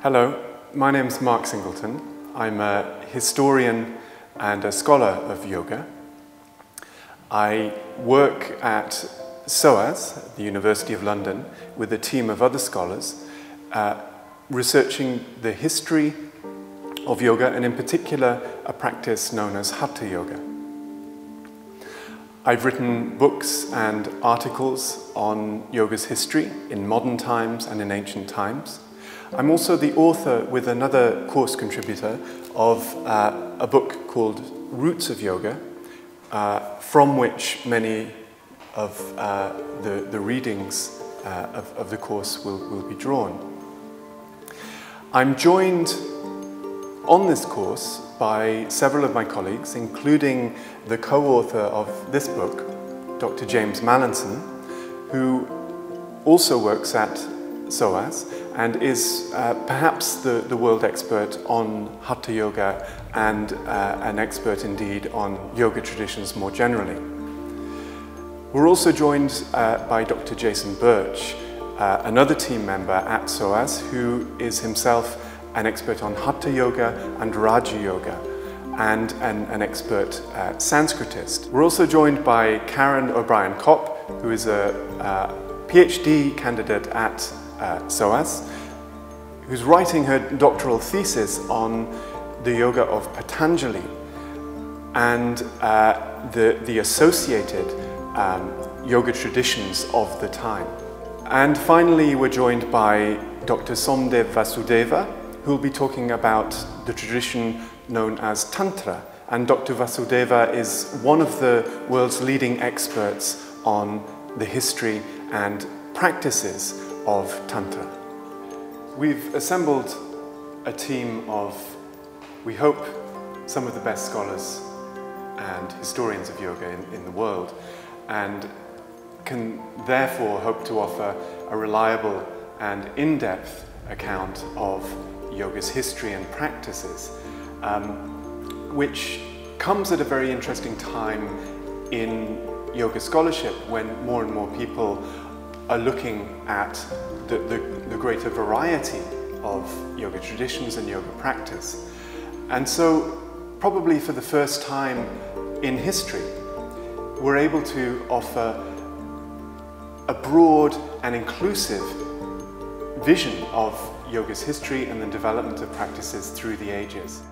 Hello, my name's Mark Singleton. I'm a historian and a scholar of yoga. I work at SOAS, the University of London, with a team of other scholars, researching the history of yoga and in particular a practice known as Hatha Yoga. I've written books and articles on yoga's history in modern times and in ancient times. I'm also the author, with another course contributor, of a book called Roots of Yoga, from which many of the readings of the course will be drawn. I'm joined on this course by several of my colleagues, including the co-author of this book, Dr. James Mallinson, who also works at SOAS and is perhaps the world expert on Hatha Yoga and an expert indeed on yoga traditions more generally. We're also joined by Dr. Jason Birch, another team member at SOAS, who is himself an expert on Hatha Yoga and Raja Yoga, and an expert Sanskritist. We're also joined by Karen O'Brien-Kopp, who is a PhD candidate at SOAS, who's writing her doctoral thesis on the yoga of Patanjali and the associated yoga traditions of the time. And finally, we're joined by Dr. Somdev Vasudeva, who will be talking about the tradition known as Tantra. And Dr. Vasudeva is one of the world's leading experts on the history and practices of Tantra. We've assembled a team of, we hope, some of the best scholars and historians of yoga in the world, and can therefore hope to offer a reliable and in-depth account of yoga's history and practices, which comes at a very interesting time in yoga scholarship, when more and more people are looking at the greater variety of yoga traditions and yoga practice. And so, probably for the first time in history, we're able to offer a broad and inclusive vision of yoga's history and the development of practices through the ages.